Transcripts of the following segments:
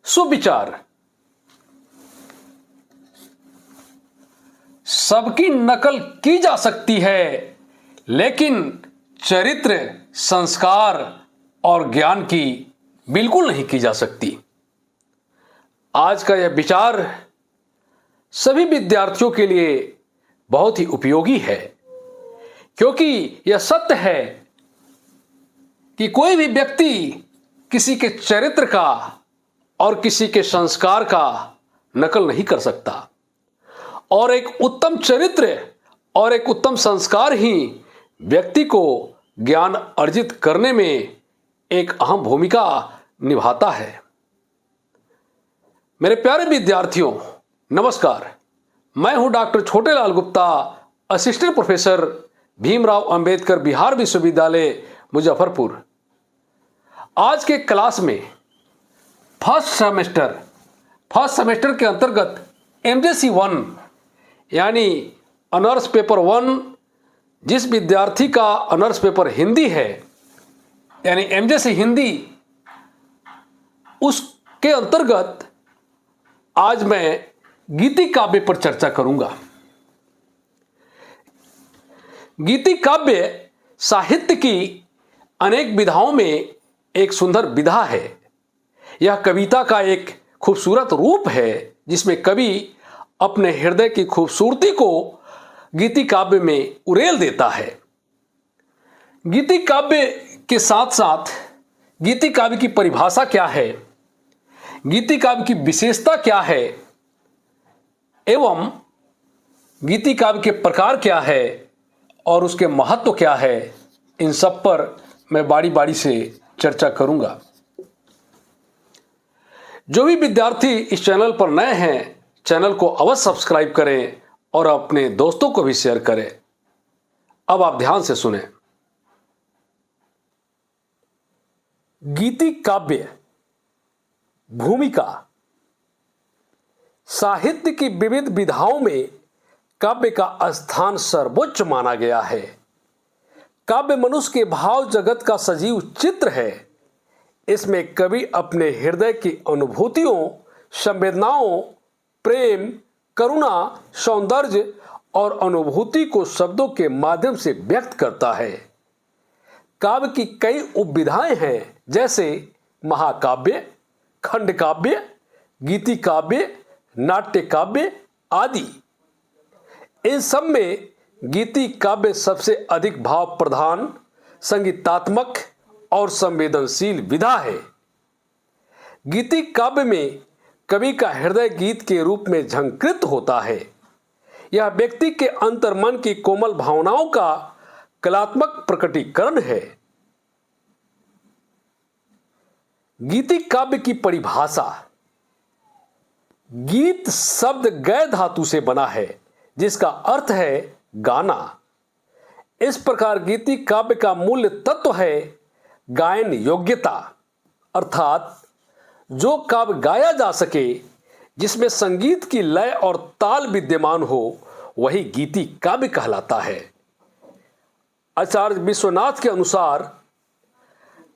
सुविचार। सबकी नकल की जा सकती है, लेकिन चरित्र, संस्कार और ज्ञान की बिल्कुल नहीं की जा सकती। आज का यह विचार सभी विद्यार्थियों के लिए बहुत ही उपयोगी है, क्योंकि यह सत्य है कि कोई भी व्यक्ति किसी के चरित्र का और किसी के संस्कार का नकल नहीं कर सकता, और एक उत्तम चरित्र और एक उत्तम संस्कार ही व्यक्ति को ज्ञान अर्जित करने में एक अहम भूमिका निभाता है। मेरे प्यारे विद्यार्थियों, नमस्कार। मैं हूं doctor Chhotelal Gupta, assistant professor, Bhimrao Ambedkar Bihar विश्वविद्यालय, मुजफ्फरपुर। आज के क्लास में फर्स्ट सेमेस्टर के अंतर्गत एमजेसी 1 यानी ऑनर्स पेपर 1, जिस विद्यार्थी का ऑनर्स पेपर हिंदी है यानी एमजेसी हिंदी, उसके अंतर्गत आज मैं गीति काव्य पर चर्चा करूंगा। गीति काव्य साहित्य की अनेक विधाओं में एक सुंदर विधा है। यह कविता का एक खूबसूरत रूप है, जिसमें कवि अपने हृदय की खूबसूरती को गीति काव्य में उड़ेल देता है। गीति काव्य के साथ साथ गीति काव्य की परिभाषा क्या है, गीति काव्य की विशेषता क्या है, एवं गीति काव्य के प्रकार क्या है और उसके महत्व क्या है, इन सब पर मैं बारी बारी से चर्चा करूंगा। जो भी विद्यार्थी इस चैनल पर नए हैं, चैनल को अवश्य सब्सक्राइब करें और अपने दोस्तों को भी शेयर करें। अब आप ध्यान से सुनें। गीति काव्य भूमिका। साहित्य की विविध विधाओं में काव्य का स्थान सर्वोच्च माना गया है। काव्य मनुष्य के भाव जगत का सजीव चित्र है। इसमें कवि अपने हृदय की अनुभूतियों, संवेदनाओं, प्रेम, करुणा, सौंदर्य और अनुभूति को शब्दों के माध्यम से व्यक्त करता है। काव्य की कई उपविधाएं हैं, जैसे महाकाव्य, खंड काव्य, गीति काव्य, नाट्य काव्य आदि। इन सब में गीति काव्य सबसे अधिक भाव प्रधान, संगीतात्मक और संवेदनशील विधा है। गीति काव्य में कवि का हृदय गीत के रूप में झंकृत होता है। यह व्यक्ति के अंतर्मन की कोमल भावनाओं का कलात्मक प्रकटीकरण है। गीति काव्य की परिभाषा। गीत शब्द गय धातु से बना है, जिसका अर्थ है गाना। इस प्रकार गीति काव्य का मूल तत्व है गायन योग्यता, अर्थात जो काव्य गाया जा सके, जिसमें संगीत की लय और ताल विद्यमान हो, वही गीति काव्य कहलाता है। आचार्य विश्वनाथ के अनुसार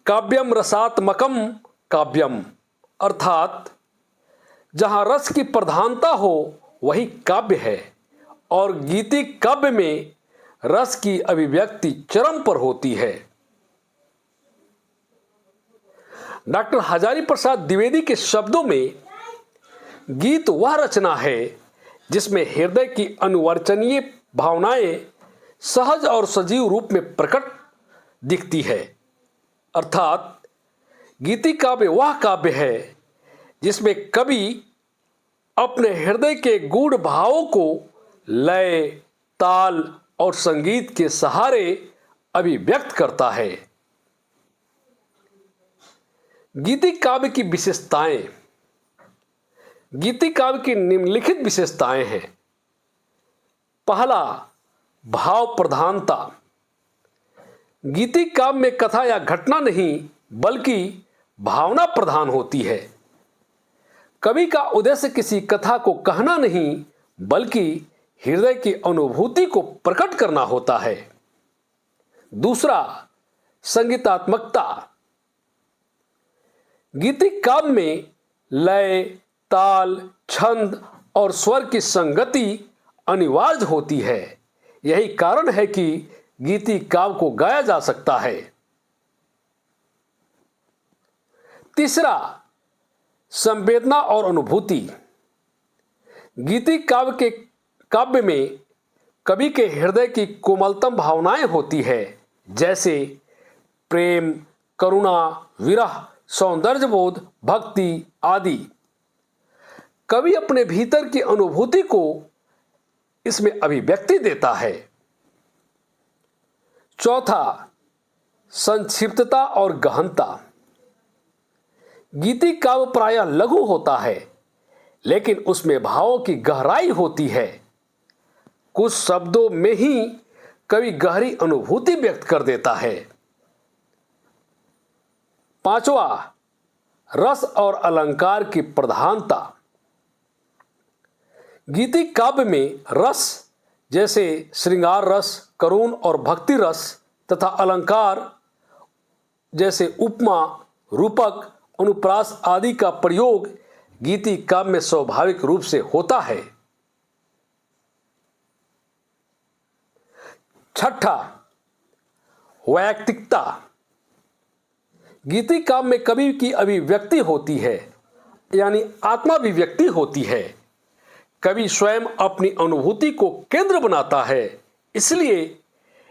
काव्यम रसात्मकम काव्यम, अर्थात जहां रस की प्रधानता हो वही काव्य है, और गीति काव्य में रस की अभिव्यक्ति चरम पर होती है। डॉक्टर हजारी प्रसाद द्विवेदी के शब्दों में गीत वह रचना है जिसमें हृदय की अनुवर्चनीय भावनाएं सहज और सजीव रूप में प्रकट दिखती है। अर्थात गीति काव्य वह काव्य है जिसमें कवि अपने हृदय के गूढ़ भावों को लय, ताल और संगीत के सहारे अभिव्यक्त करता है। गीति काव्य की विशेषताएं। गीति काव्य की निम्नलिखित विशेषताएं हैं। पहला, भाव प्रधानता। गीति काव्य में कथा या घटना नहीं बल्कि भावना प्रधान होती है। कवि का उद्देश्य किसी कथा को कहना नहीं बल्कि हृदय की अनुभूति को प्रकट करना होता है। दूसरा, संगीतात्मकता। गीतिक काव्य में लय, ताल, छंद और स्वर की संगति अनिवार्य होती है। यही कारण है कि गीति काव्य को गाया जा सकता है। तीसरा, संवेदना और अनुभूति। गीति काव्य में कवि के हृदय की कोमलतम भावनाएं होती है, जैसे प्रेम, करुणा, विरह, सौंदर्यबोध, भक्ति आदि। कवि अपने भीतर की अनुभूति को इसमें अभिव्यक्ति देता है। चौथा, संक्षिप्तता और गहनता। गीति काव्य प्रायः लघु होता है, लेकिन उसमें भावों की गहराई होती है। कुछ शब्दों में ही कवि गहरी अनुभूति व्यक्त कर देता है। पांचवा, रस और अलंकार की प्रधानता। गीति काव्य में रस जैसे श्रृंगार रस, करुण और भक्ति रस तथा अलंकार जैसे उपमा, रूपक, अनुप्रास आदि का प्रयोग गीति काव्य में स्वाभाविक रूप से होता है। छठा, वैयक्तिकता। गीति काव्य में कवि की अभिव्यक्ति होती है, यानी आत्माभिव्यक्ति होती है। कवि स्वयं अपनी अनुभूति को केंद्र बनाता है, इसलिए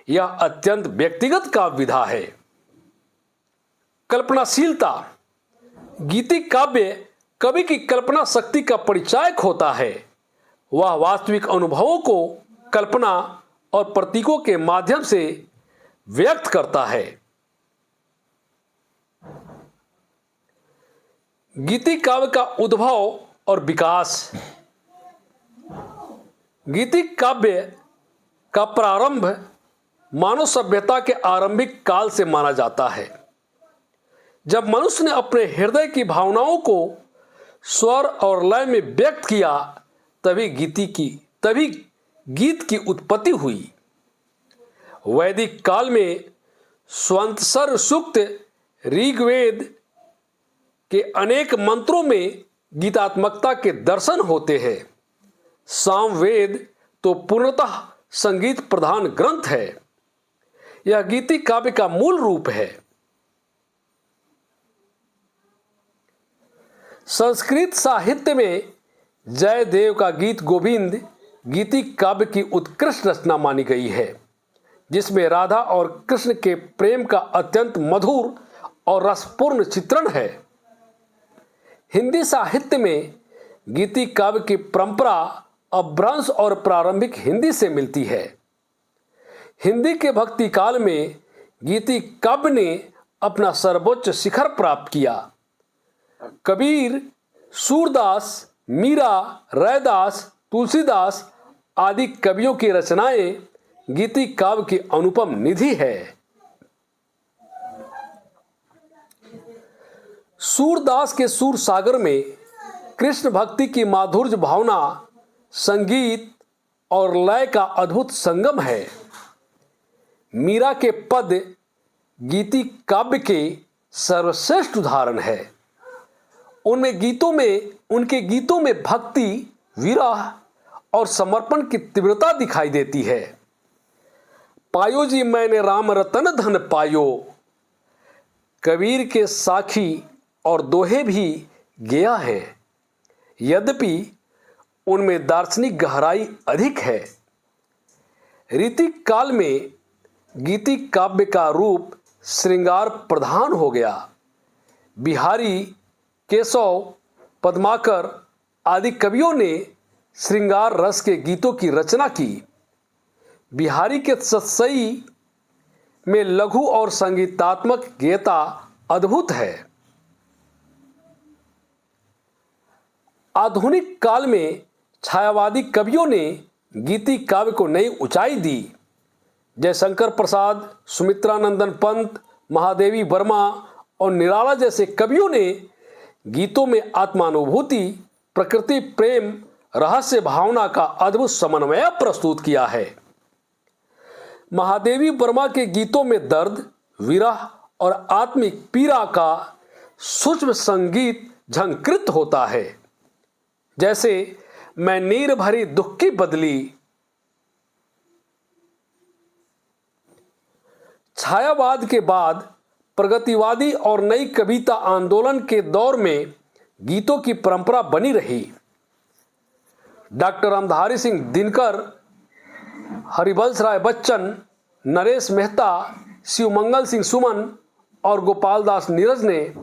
यह अत्यंत व्यक्तिगत काव्य विधा है। कल्पनाशीलता। गीति काव्य कवि की कल्पना शक्ति का परिचायक होता है। वह वास्तविक अनुभवों को कल्पना और प्रतीकों के माध्यम से व्यक्त करता है। गीति काव्य का उद्भव और विकास। गीति काव्य का प्रारंभ मानव सभ्यता के आरंभिक काल से माना जाता है। जब मनुष्य ने अपने हृदय की भावनाओं को स्वर और लय में व्यक्त किया, तभी गीत की उत्पत्ति हुई। वैदिक काल में स्वंतसर सूक्त, ऋग्वेद के अनेक मंत्रों में गीतात्मकता के दर्शन होते हैं। सामवेद तो पूर्णतः संगीत प्रधान ग्रंथ है। यह गीति काव्य का मूल रूप है। संस्कृत साहित्य में जयदेव का गीत गोविंद गीति काव्य की उत्कृष्ट रचना मानी गई है, जिसमें राधा और कृष्ण के प्रेम का अत्यंत मधुर और रसपूर्ण चित्रण है। हिंदी साहित्य में गीति काव्य की परंपरा अपभ्रंश और प्रारंभिक हिंदी से मिलती है। हिंदी के भक्ति काल में गीति काव्य ने अपना सर्वोच्च शिखर प्राप्त किया। कबीर, सूरदास, मीरा, रैदास, तुलसीदास आदि कवियों की रचनाएं गीति काव्य की अनुपम निधि है। सूरदास के सूर सागर में कृष्ण भक्ति की माधुर्य भावना, संगीत और लय का अद्भुत संगम है। मीरा के पद गीति काव्य के सर्वश्रेष्ठ उदाहरण है। उनके गीतों में भक्ति, विरह और समर्पण की तीव्रता दिखाई देती है। पायो जी मैंने राम रतन धन पायो, कबीर के साखी और दोहे भी गया है। यद्यपि उनमें दार्शनिक गहराई अधिक है। रीतिक काल में गीति काव्य का रूप श्रृंगार प्रधान हो गया। बिहारी, केशव, पद्माकर आदि कवियों ने श्रृंगार रस के गीतों की रचना की। बिहारी के सतसई में लघु और संगीतात्मक गेयता अद्भुत है। आधुनिक काल में छायावादी कवियों ने गीति काव्य को नई ऊंचाई दी। जयशंकर प्रसाद, सुमित्रानंदन पंत, महादेवी वर्मा और निराला जैसे कवियों ने गीतों में आत्मानुभूति, प्रकृति प्रेम, रहस्य भावना का अद्भुत समन्वय प्रस्तुत किया है। महादेवी वर्मा के गीतों में दर्द, विरह और आत्मिक पीड़ा का सूक्ष्म संगीत झंकृत होता है। जैसे मैं नीर भरी दुख की बदली, छायावाद के बाद प्रगतिवादी और नई कविता आंदोलन के दौर में गीतों की परंपरा बनी रही। डॉक्टर रामधारी सिंह दिनकर, हरिवंश राय बच्चन, नरेश मेहता, शिवमंगल सिंह सुमन और गोपाल दास नीरज ने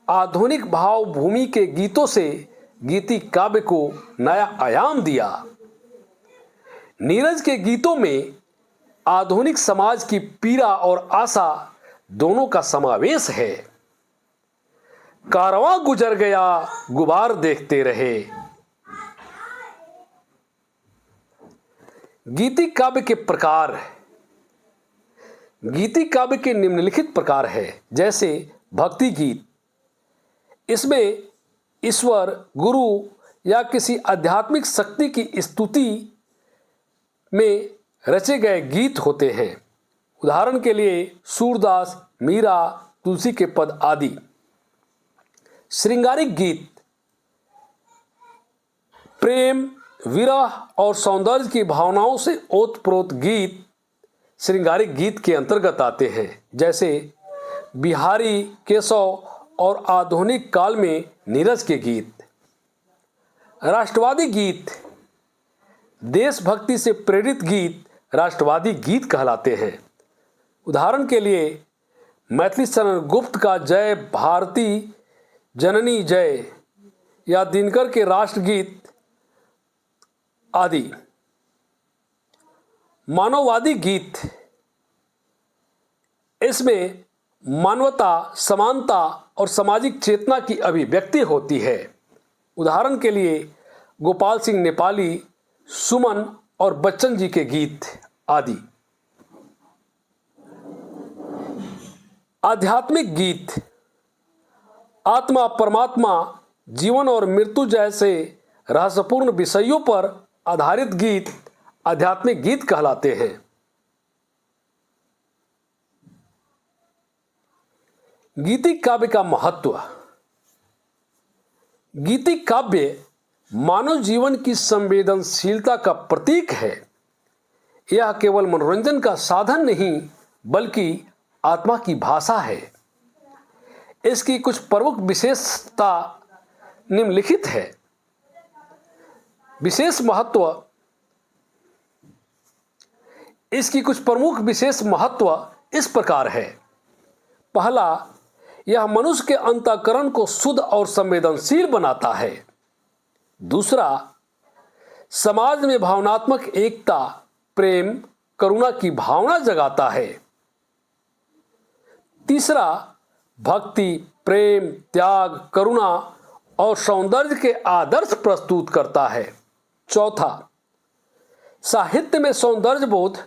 आधुनिक भाव भूमि के गीतों से गीति काव्य को नया आयाम दिया। नीरज के गीतों में आधुनिक समाज की पीड़ा और आशा दोनों का समावेश है। कारवां गुजर गया, गुबार देखते रहे। गीति काव्य के प्रकार। गीति काव्य के निम्नलिखित प्रकार है। जैसे भक्ति गीत, इसमें ईश्वर, गुरु या किसी आध्यात्मिक शक्ति की स्तुति में रचे गए गीत होते हैं। उदाहरण के लिए सूरदास, मीरा, तुलसी के पद आदि। श्रृंगारिक गीत, प्रेम, विरह और सौंदर्य की भावनाओं से ओतप्रोत गीत श्रृंगारिक गीत के अंतर्गत आते हैं। जैसे बिहारी, केशव और आधुनिक काल में नीरज के गीत। राष्ट्रवादी गीत, देशभक्ति से प्रेरित गीत राष्ट्रवादी गीत कहलाते हैं। उदाहरण के लिए मैथिली शरण गुप्त का जय भारती जननी जय या दिनकर के राष्ट्रगीत आदि। मानववादी गीत, इसमें मानवता, समानता और सामाजिक चेतना की अभिव्यक्ति होती है। उदाहरण के लिए गोपाल सिंह नेपाली, सुमन और बच्चन जी के गीत आदि। आध्यात्मिक गीत, आत्मा, परमात्मा, जीवन और मृत्यु जैसे रहस्यपूर्ण विषयों पर आधारित गीत आध्यात्मिक गीत कहलाते हैं। गीति काव्य का महत्व। गीति काव्य मानव जीवन की संवेदनशीलता का प्रतीक है। यह केवल मनोरंजन का साधन नहीं बल्कि आत्मा की भाषा है। इसकी कुछ प्रमुख विशेषता निम्नलिखित है। विशेष महत्व, इसकी कुछ प्रमुख विशेष महत्व इस प्रकार है। पहला, यह मनुष्य के अंतःकरण को शुद्ध और संवेदनशील बनाता है। दूसरा, समाज में भावनात्मक एकता, प्रेम, करुणा की भावना जगाता है। तीसरा, भक्ति, प्रेम, त्याग, करुणा और सौंदर्य के आदर्श प्रस्तुत करता है। चौथा, साहित्य में सौंदर्य बोध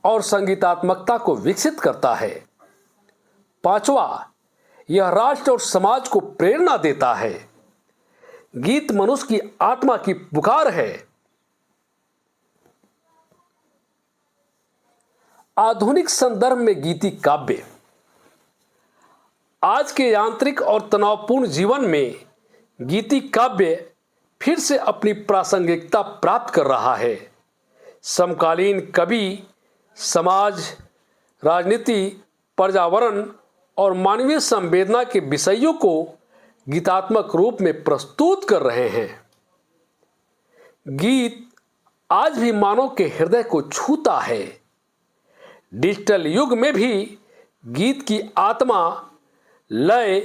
और संगीतात्मकता को विकसित करता है। पांचवा, यह राष्ट्र और समाज को प्रेरणा देता है। गीत मनुष्य की आत्मा की पुकार है। आधुनिक संदर्भ में गीति काव्य। आज के यांत्रिक और तनावपूर्ण जीवन में गीति काव्य फिर से अपनी प्रासंगिकता प्राप्त कर रहा है। समकालीन कवि समाज, राजनीति, पर्यावरण और मानवीय संवेदना के विषयों को गीतात्मक रूप में प्रस्तुत कर रहे हैं। गीत आज भी मानव के हृदय को छूता है। डिजिटल युग में भी गीत की आत्मा, लय,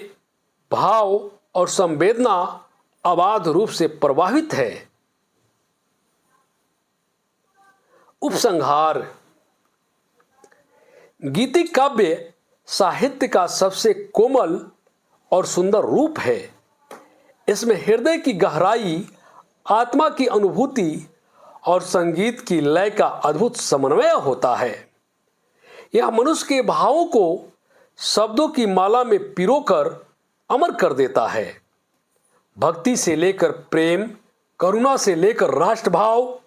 भाव और संवेदना अबाध रूप से प्रवाहित है। उपसंहार। गीति काव्य साहित्य का सबसे कोमल और सुंदर रूप है। इसमें हृदय की गहराई, आत्मा की अनुभूति और संगीत की लय का अद्भुत समन्वय होता है। यह मनुष्य के भावों को शब्दों की माला में पिरोकर अमर कर देता है। भक्ति से लेकर प्रेम, करुणा से लेकर राष्ट्रभाव,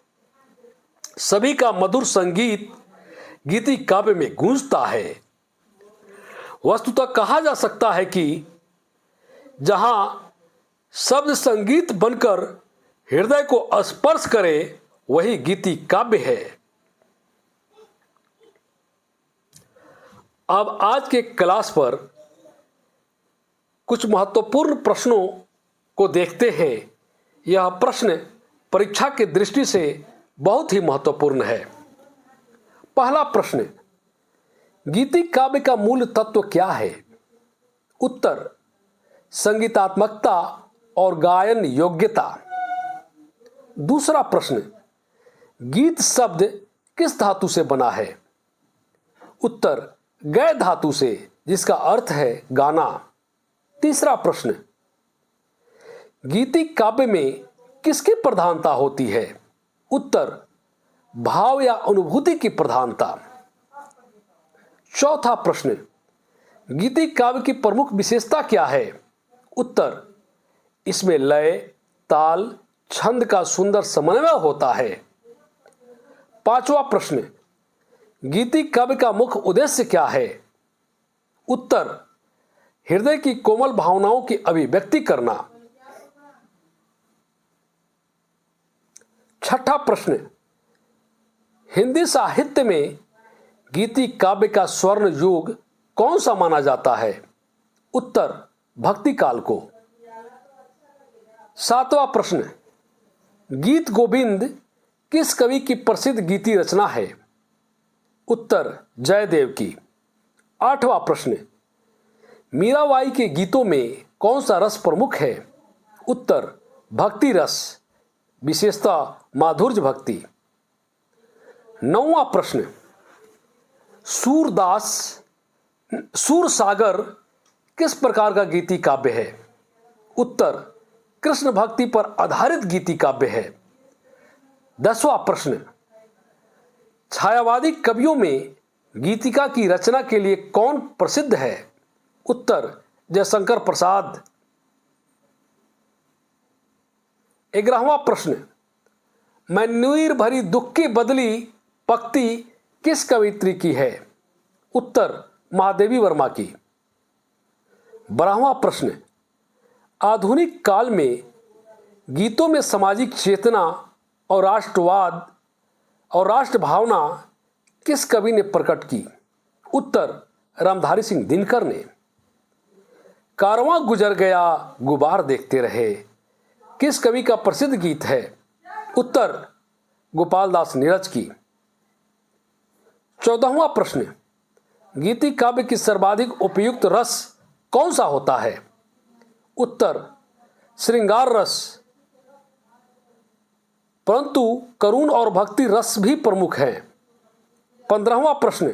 सभी का मधुर संगीत गीति काव्य में गूंजता है। वस्तुतः कहा जा सकता है कि जहां शब्द संगीत बनकर हृदय को स्पर्श करे वही गीति काव्य है। अब आज के क्लास पर कुछ महत्वपूर्ण प्रश्नों को देखते हैं। यह प्रश्न परीक्षा की दृष्टि से बहुत ही महत्वपूर्ण है। पहला प्रश्न, गीति काव्य का मूल तत्व क्या है? उत्तर, संगीतात्मकता और गायन योग्यता। दूसरा प्रश्न, गीत शब्द किस धातु से बना है? उत्तर, गय धातु से, जिसका अर्थ है गाना। तीसरा प्रश्न, गीति काव्य में किसकी प्रधानता होती है? उत्तर, भाव या अनुभूति की प्रधानता। चौथा प्रश्न, गीति काव्य की प्रमुख विशेषता क्या है? उत्तर, इसमें लय, ताल, छंद का सुंदर समन्वय होता है। पांचवा प्रश्न, गीति काव्य का मुख्य उद्देश्य क्या है? उत्तर, हृदय की कोमल भावनाओं की अभिव्यक्ति करना। छठा प्रश्न, हिंदी साहित्य में गीति काव्य का स्वर्ण युग कौन सा माना जाता है? उत्तर, भक्ति काल को। सातवां प्रश्न, गीत गोविंद किस कवि की प्रसिद्ध गीति रचना है? उत्तर, जयदेव की। आठवां प्रश्न, मीराबाई के गीतों में कौन सा रस प्रमुख है? उत्तर, भक्ति रस, विशेषता माधुर्य भक्ति। नौवां प्रश्न, सूरसागर किस प्रकार का गीति काव्य है? उत्तर, कृष्ण भक्ति पर आधारित गीति काव्य है। 10वां प्रश्न, छायावादी कवियों में गीतिका की रचना के लिए कौन प्रसिद्ध है? उत्तर, जयशंकर प्रसाद। 11वां प्रश्न, मैं नीर भरी दुख की बदली पक्ति किस कवियत्री की है? उत्तर, महादेवी वर्मा की। 12वां प्रश्न, आधुनिक काल में गीतों में सामाजिक चेतना और राष्ट्रवाद और राष्ट्र भावना किस कवि ने प्रकट की? उत्तर, रामधारी सिंह दिनकर ने। कारवां गुजर गया गुबार देखते रहे किस कवि का प्रसिद्ध गीत है? उत्तर, गोपाल दास नीरज की। 14वां प्रश्न, गीति काव्य की सर्वाधिक उपयुक्त रस कौन सा होता है? उत्तर, श्रृंगार रस, परंतु करुण और भक्ति रस भी प्रमुख है। 15वां प्रश्न,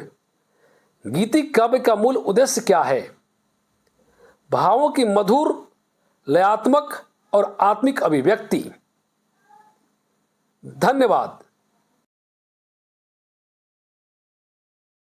गीति काव्य का मूल उद्देश्य क्या है? भावों की मधुर, लयात्मक और आत्मिक अभिव्यक्ति। धन्यवाद।